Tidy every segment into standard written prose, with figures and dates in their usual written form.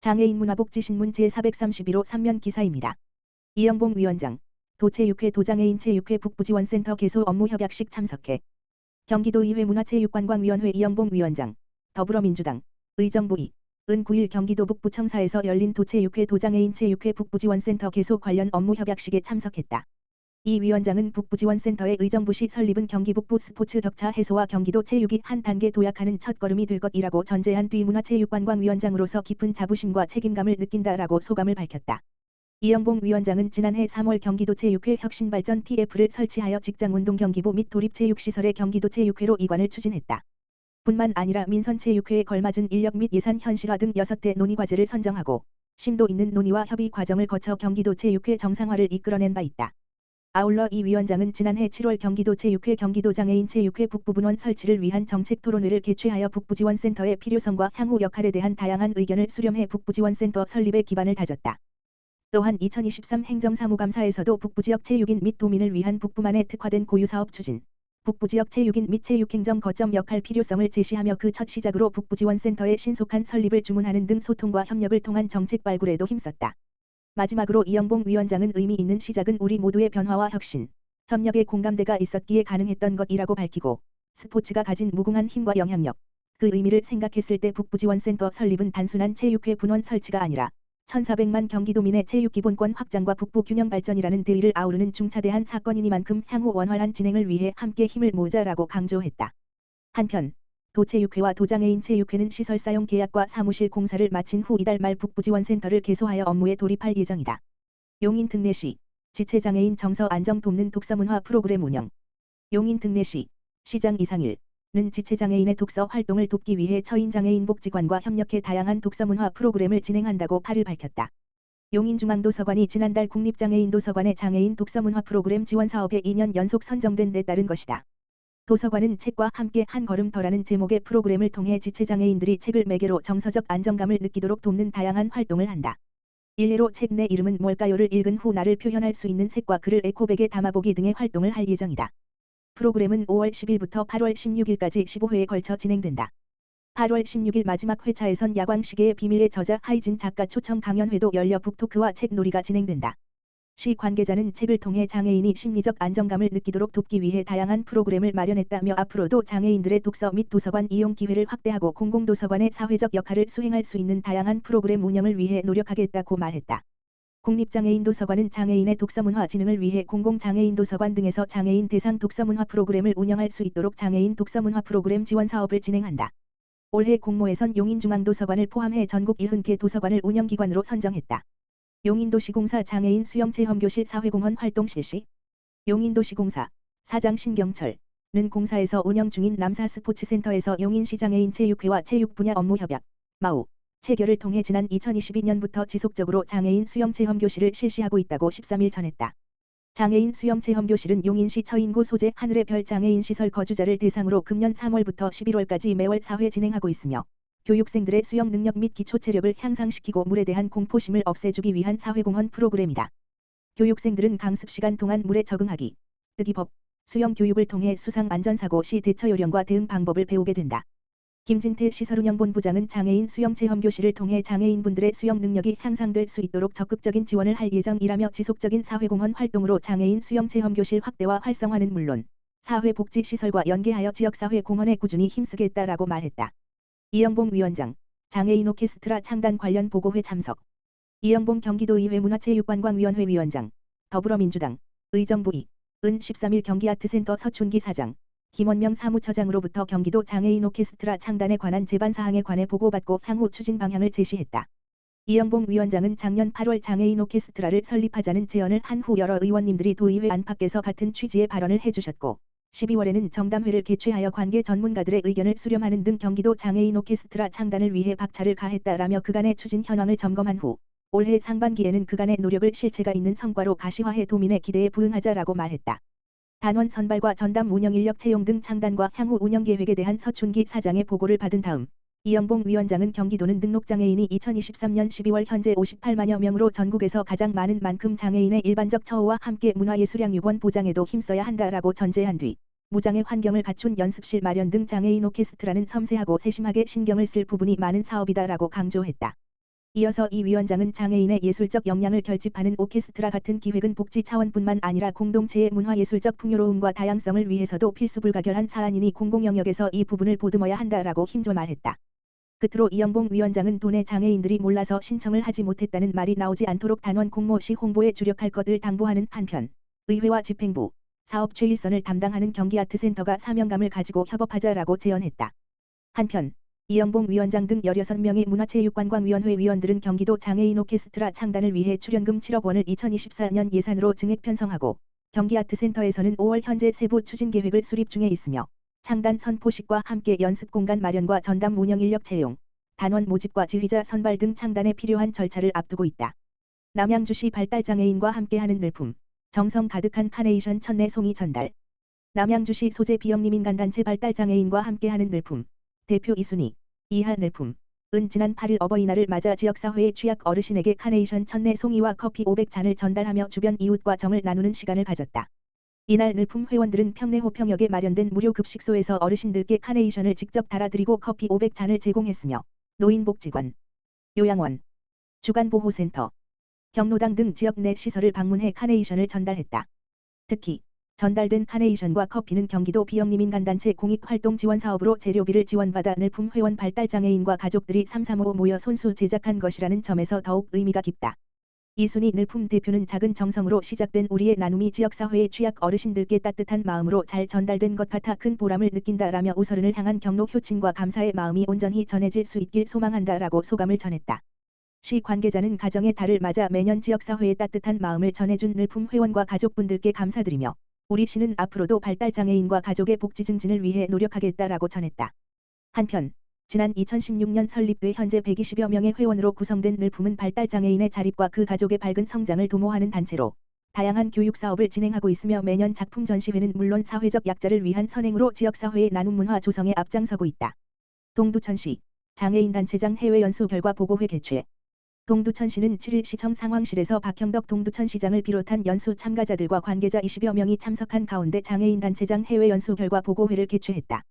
장애인 문화복지신문 제431호 3면 기사입니다. 이영봉 위원장, 도체육회 도장애인 체육회 북부지원센터 개소 업무 협약식 참석해 경기도의회 문화체육관광위원회 이영봉 위원장, 더불어민주당, 의정부 9일 경기도 북부청사에서 열린 도체육회 도장애인 체육회 북부지원센터 개소 관련 업무 협약식에 참석했다. 이 위원장은 북부지원센터의 의정부시 설립은 경기북부 스포츠 격차 해소와 경기도 체육이 한 단계 도약하는 첫걸음이 될 것이라고 전제한 뒤 문화체육관광위원장으로서 깊은 자부심과 책임감을 느낀다라고 소감을 밝혔다. 이영봉 위원장은 지난해 3월 경기도 체육회 혁신발전 TF를 설치하여 직장운동경기부 및 도립체육시설의 경기도 체육회로 이관을 추진했다. 뿐만 아니라 민선체육회에 걸맞은 인력 및 예산 현실화 등 6대 논의과제를 선정하고 심도 있는 논의와 협의 과정을 거쳐 경기도 체육회 정상화를 이끌어낸 바 있다. 아울러 이 위원장은 지난해 7월 경기도 체육회 경기도 장애인 체육회 북부분원 설치를 위한 정책 토론회를 개최하여 북부지원센터의 필요성과 향후 역할에 대한 다양한 의견을 수렴해 북부지원센터 설립의 기반을 다졌다. 또한 2023 행정사무감사에서도 북부지역 체육인 및 도민을 위한 북부만의 특화된 고유사업 추진, 북부지역 체육인 및 체육행정 거점 역할 필요성을 제시하며 그 첫 시작으로 북부지원센터의 신속한 설립을 주문하는 등 소통과 협력을 통한 정책 발굴에도 힘썼다. 마지막으로 이영봉 위원장은 의미 있는 시작은 우리 모두의 변화와 혁신, 협력의 공감대가 있었기에 가능했던 것이라고 밝히고 스포츠가 가진 무궁한 힘과 영향력, 그 의미를 생각했을 때 북부지원센터 설립은 단순한 체육회 분원 설치가 아니라 1400만 경기도민의 체육기본권 확장과 북부 균형 발전이라는 대의를 아우르는 중차대한 사건이니만큼 향후 원활한 진행을 위해 함께 힘을 모으자라고 강조했다. 한편 도체육회와 도장애인 체육회는 시설 사용 계약과 사무실 공사를 마친 후 이달 말 북부지원센터를 개소하여 업무에 돌입할 예정이다. 용인 특례시 지체장애인 정서 안정 돕는 독서문화 프로그램 운영. 용인 특례시 시장 이상일은 지체장애인의 독서 활동을 돕기 위해 처인장애인 복지관과 협력해 다양한 독서문화 프로그램을 진행한다고 8일 밝혔다. 용인중앙도서관이 지난달 국립장애인도서관의 장애인 독서문화 프로그램 지원 사업에 2년 연속 선정된 데 따른 것이다. 도서관은 책과 함께 한 걸음 더라는 제목의 프로그램을 통해 지체장애인들이 책을 매개로 정서적 안정감을 느끼도록 돕는 다양한 활동을 한다. 일례로 책 내 이름은 뭘까요를 읽은 후 나를 표현할 수 있는 책과 글을 에코백에 담아보기 등의 활동을 할 예정이다. 프로그램은 5월 10일부터 8월 16일까지 15회에 걸쳐 진행된다. 8월 16일 마지막 회차에선 야광시계의 비밀의 저자 하이진 작가 초청 강연회도 열려 북토크와 책놀이가 진행된다. 시 관계자는 책을 통해 장애인이 심리적 안정감을 느끼도록 돕기 위해 다양한 프로그램을 마련했다며 앞으로도 장애인들의 독서 및 도서관 이용 기회를 확대하고 공공도서관의 사회적 역할을 수행할 수 있는 다양한 프로그램 운영을 위해 노력하겠다고 말했다. 국립장애인도서관은 장애인의 독서문화 진흥을 위해 공공장애인도서관 등에서 장애인 대상 독서문화 프로그램을 운영할 수 있도록 장애인 독서문화 프로그램 지원 사업을 진행한다. 올해 공모에선 용인중앙도서관을 포함해 전국 70개 도서관을 운영기관으로 선정했다. 용인도시공사 장애인 수영체험교실 사회공헌 활동 실시. 용인도시공사 사장 신경철은 공사에서 운영 중인 남사 스포츠센터에서 용인시 장애인 체육회와 체육 분야 업무 협약 마우 체결을 통해 지난 2022년부터 지속적으로 장애인 수영체험교실을 실시하고 있다고 13일 전했다. 장애인 수영체험교실은 용인시 처인구 소재 하늘의 별 장애인 시설 거주자를 대상으로 금년 3월부터 11월까지 매월 4회 진행하고 있으며 교육생들의 수영 능력 및 기초 체력을 향상시키고 물에 대한 공포심을 없애주기 위한 사회공헌 프로그램이다. 교육생들은 강습 시간 동안 물에 적응하기, 뜨기법, 수영 교육을 통해 수상 안전사고 시 대처 요령과 대응 방법을 배우게 된다. 김진태 시설운영본부장은 장애인 수영체험교실을 통해 장애인분들의 수영 능력이 향상될 수 있도록 적극적인 지원을 할 예정이라며 지속적인 사회공헌 활동으로 장애인 수영체험교실 확대와 활성화는 물론 사회복지시설과 연계하여 지역사회 공헌에 꾸준히 힘쓰겠다라고 말했다. 이영봉 위원장, 장애인 오케스트라 창단 관련 보고회 참석. 이영봉 경기도의회 문화체육관광위원회 위원장, 더불어민주당, 의정부 13일 경기아트센터 서춘기 사장, 김원명 사무처장으로부터 경기도 장애인 오케스트라 창단에 관한 제반사항에 관해 보고받고 향후 추진 방향을 제시했다. 이영봉 위원장은 작년 8월 장애인 오케스트라를 설립하자는 제언을 한 후 여러 의원님들이 도의회 안팎에서 같은 취지의 발언을 해주셨고 12월에는 정담회를 개최하여 관계 전문가들의 의견을 수렴하는 등 경기도 장애인 오케스트라 창단을 위해 박차를 가했다라며 그간의 추진 현황을 점검한 후 올해 상반기에는 그간의 노력을 실체가 있는 성과로 가시화해 도민의 기대에 부응하자라고 말했다. 단원 선발과 전담 운영 인력 채용 등 창단과 향후 운영 계획에 대한 서춘기 사장의 보고를 받은 다음 이영봉 위원장은 경기도는 등록장애인이 2023년 12월 현재 58만여 명으로 전국에서 가장 많은 만큼 장애인의 일반적 처우와 함께 문화예술양 유권 보장에도 힘써야 한다라고 전제한 뒤 무장애 환경을 갖춘 연습실 마련 등 장애인 오케스트라는 섬세하고 세심하게 신경을 쓸 부분이 많은 사업이다라고 강조했다. 이어서 이 위원장은 장애인의 예술적 역량을 결집하는 오케스트라 같은 기획은 복지 차원뿐만 아니라 공동체의 문화예술적 풍요로움과 다양성을 위해서도 필수불가결한 사안이니 공공 영역에서 이 부분을 보듬어야 한다라고 힘줘 말했다. 끝으로 이영봉 위원장은 도내 장애인들이 몰라서 신청을 하지 못했다는 말이 나오지 않도록 단원 공모 시 홍보에 주력할 것을 당부하는 한편 의회와 집행부, 사업 최일선을 담당하는 경기아트센터가 사명감을 가지고 협업하자라고 제언했다. 한편 이영봉 위원장 등 16명의 문화체육관광위원회 위원들은 경기도 장애인 오케스트라 창단을 위해 출연금 7억 원을 2024년 예산으로 증액 편성하고 경기아트센터에서는 5월 현재 세부 추진 계획을 수립 중에 있으며 창단 선포식과 함께 연습 공간 마련과 전담 운영 인력 채용, 단원 모집과 지휘자 선발 등 창단에 필요한 절차를 앞두고 있다. 남양주시 발달장애인과 함께하는 늘품, 정성 가득한 카네이션 천내 송이 전달. 남양주시 소재 비영리민간단체 발달장애인과 함께하는 늘품, 대표 이순희, 이하 늘품, 은 지난 8일 어버이날을 맞아 지역사회의 취약 어르신에게 카네이션 천내 송이와 커피 500잔을 전달하며 주변 이웃과 정을 나누는 시간을 가졌다. 이날 늘품 회원들은 평내 호평역에 마련된 무료 급식소에서 어르신들께 카네이션을 직접 달아드리고 커피 500잔을 제공했으며 노인복지관, 요양원, 주간보호센터, 경로당 등 지역 내 시설을 방문해 카네이션을 전달했다. 특히 전달된 카네이션과 커피는 경기도 비영리민간단체 공익활동 지원사업으로 재료비를 지원받아 늘품 회원 발달장애인과 가족들이 335 모여 손수 제작한 것이라는 점에서 더욱 의미가 깊다. 이순희 늘품 대표는 작은 정성으로 시작된 우리의 나눔이 지역사회의 취약 어르신들께 따뜻한 마음으로 잘 전달된 것 같아 큰 보람을 느낀다라며 우서른을 향한 경로 효친과 감사의 마음이 온전히 전해질 수 있길 소망한다라고 소감을 전했다. 시 관계자는 가정의 달을 맞아 매년 지역사회의 따뜻한 마음을 전해준 늘품 회원과 가족분들께 감사드리며 우리 시는 앞으로도 발달장애인과 가족의 복지 증진을 위해 노력하겠다라고 전했다. 한편 지난 2016년 설립돼 현재 120여 명의 회원으로 구성된 늘품은 발달장애인의 자립과 그 가족의 밝은 성장을 도모하는 단체로 다양한 교육 사업을 진행하고 있으며 매년 작품 전시회는 물론 사회적 약자를 위한 선행으로 지역사회의 나눔 문화 조성에 앞장서고 있다. 동두천시 장애인단체장 해외연수 결과 보고회 개최. 동두천시는 7일 시청 상황실에서 박형덕 동두천시장을 비롯한 연수 참가자들과 관계자 20여 명이 참석한 가운데 장애인단체장 해외연수 결과 보고회를 개최했다.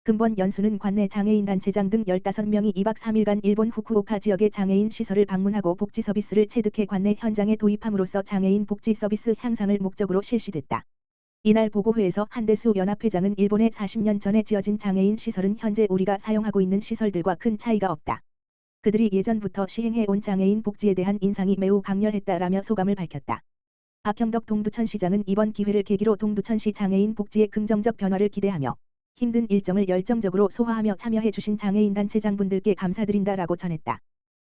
금번 연수는 관내 장애인단체장 등 15명이 2박 3일간 일본 후쿠오카 지역의 장애인 시설을 방문하고 복지 서비스를 체득해 관내 현장에 도입함으로써 장애인 복지 서비스 향상을 목적으로 실시됐다. 이날 보고회에서 한대수 연합회장은 일본의 40년 전에 지어진 장애인 시설은 현재 우리가 사용하고 있는 시설들과 큰 차이가 없다. 그들이 예전부터 시행해온 장애인 복지에 대한 인상이 매우 강렬했다라며 소감을 밝혔다. 박형덕 동두천시장은 이번 기회를 계기로 동두천시 장애인 복지의 긍정적 변화를 기대하며 힘든 일정을 열정적으로 소화하며 참여해 주신 장애인 단체장분들께 감사드린다라고 전했다.